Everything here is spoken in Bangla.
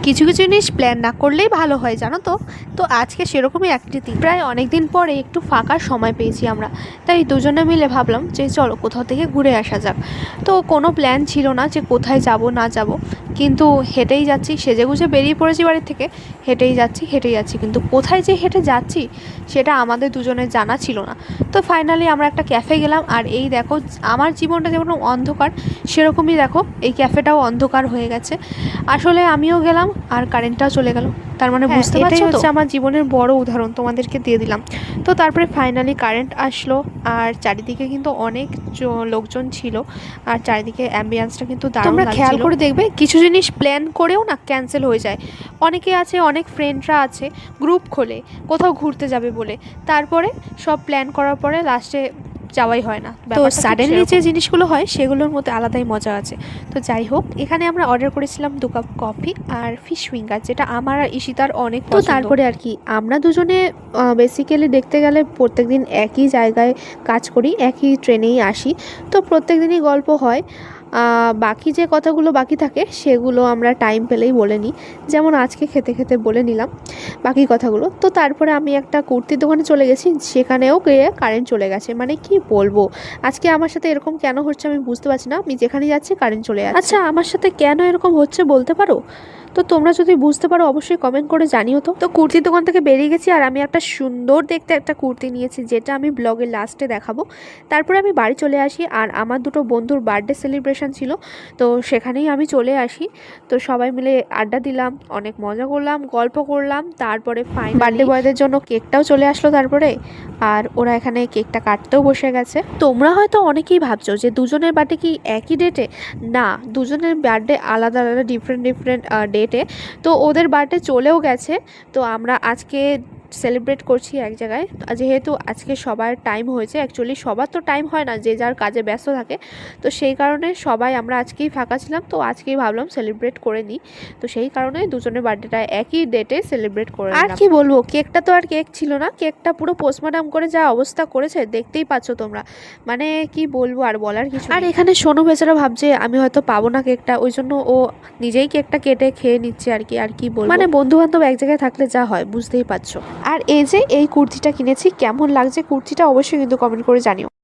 কিছু কিছু জিনিস প্ল্যান না করলেই ভালো হয়, জানো তো। তো আজকে সেরকমই একটি দিন, প্রায় অনেক দিন পরে একটু ফাঁকার সময় পেয়েছি আমরা, তাই দুজনে মিলে ভাবলাম যে চলো কোথাও থেকে ঘুরে আসা যাক। তো কোনো প্ল্যান ছিল না যে কোথায় যাব না যাব, কিন্তু হেঁটেই যাচ্ছি, সেজেগুজে বেরিয়ে পড়েছি বাড়ির থেকে, হেঁটেই যাচ্ছি, কিন্তু কোথায় যে হেঁটে যাচ্ছি সেটা আমাদের দুজনের জানা ছিল না। তো ফাইনালি আমরা একটা ক্যাফে গেলাম, আর এই দেখো আমার জীবনটা যেমন অন্ধকার সেরকমই দেখো এই ক্যাফেটাও অন্ধকার হয়ে গেছে। আসলে আমিও গেলাম আর কারেন্টটাও চলে গেল, তার মানে বুঝতে পারছো তো, আমার জীবনের বড় উদাহরণ তোমাদেরকে দিয়ে দিলাম। তো তারপরে ফাইনালি কারেন্ট আসলো, আর চারিদিকে কিন্তু অনেক লোকজন ছিল, আর চারিদিকে অ্যাম্বিয়েন্সটা কিন্তু দারুণ লাগছিল। তোমরা খেয়াল করে দেখবে কিছু জিনিস প্ল্যান করেও না ক্যান্সেল হয়ে যায়। অনেকে আছে, অনেক ফ্রেন্ডরা আছে গ্রুপ খোলে কোথাও ঘুরতে যাবে বলে, তারপরে সব প্ল্যান করার পরে লাস্টে যাওয়াই হয় না। তো সাডেনলি যে জিনিসগুলো হয় সেগুলোর মধ্যে আলাদাই মজা আছে। তো যাই হোক, এখানে আমরা অর্ডার করেছিলাম 2 কাপ কফি আর ফিশ ফিঙ্গার, যেটা আমার আর ঈশিতার অনেক পছন্দ। তো তারপরে আর কি আমরা দুজনে বেসিক্যালি দেখতে গেলে প্রত্যেকদিন একই জায়গায় কাজ করি, একই ট্রেনেই আসি, তো প্রত্যেক দিনই গল্প হয়। বাকি যে কথাগুলো বাকি থাকে সেগুলো আমরা টাইম পেলেই বলে নিই, যেমন আজকে খেতে খেতে বলে নিলাম বাকি কথাগুলো। তো তারপরে আমি একটা কুর্তির দোকানে চলে গেছি, সেখানেও গিয়ে কারেন্ট চলে গেছে। মানে কি বলবো, আজকে আমার সাথে এরকম কেন হচ্ছে আমি বুঝতে পারছি না। আমি যেখানে যাচ্ছি কারেন্ট চলে যাচ্ছে। আচ্ছা, আমার সাথে কেন এরকম হচ্ছে বলতে পারো? তো তোমরা যদি বুঝতে পারো অবশ্যই কমেন্ট করে জানিও। তো কুর্তির দোকান থেকে বেরিয়ে গেছি, আর আমি একটা সুন্দর দেখতে একটা কুর্তি নিয়েছি, যেটা আমি ব্লগের লাস্টে দেখাবো। তারপরে আমি বাড়ি চলে আসি, আর আমার দুটো বন্ধুর বার্থডে সেলিব্রেশন ছিল, তো সেখানেই আমি চলে আসি। তো সবাই মিলে আড্ডা দিলাম, অনেক মজা করলাম, গল্প করলাম। তারপরে ফাইনালি বার্থডে বয়দের জন্য কেকটাও চলে আসলো তারপরে, আর ওরা এখানে কেকটা কাটতেও বসে গেছে। তোমরা হয়তো অনেকেই ভাবছো যে দুজনের বার্থডে কি একই ডেটে? না, দুজনের বার্থডে আলাদা আলাদা ডিফারেন্ট ডেটে। তো ওদের বার্থডে চলেও গেছে, তো আমরা আজকে সেলিব্রেট করছি এক জায়গায়। যেহেতু আজকে সবার টাইম হয়েছে, অ্যাকচুয়ালি সবার তো টাইম হয় না, যে যার কাজে ব্যস্ত থাকে, তো সেই কারণে সবাই আমরা আজকেই ফাঁকা ছিলাম, তো আজকেই ভাবলাম সেলিব্রেট করে নিই। তো সেই কারণে দুজনের বার্থডেটা একই ডেটে সেলিব্রেট করে নিলাম। আর কি বলবো, কেকটা তো আর কেক ছিল না, কেকটা পুরো পোস্টমর্টম করে যা অবস্থা করেছে দেখতেই পাচ্ছ তোমরা। মানে কি বলবো, আর বলার কিছু। আর এখানে সোনু বেচারা ভাবছে আমি হয়তো পাবো না কেকটা, ওই জন্য ও নিজেই কেকটা কেটে খেয়ে নিচ্ছে আর কি। আর কি বলবো, মানে বন্ধু বান্ধব এক জায়গায় থাকলে যা হয় বুঝতেই পারছো। আর এই যে এই কুর্তিটা কিনেছি, কেমন লাগছে কুর্তিটা অবশ্যই কিন্তু কমেন্ট করে জানিও।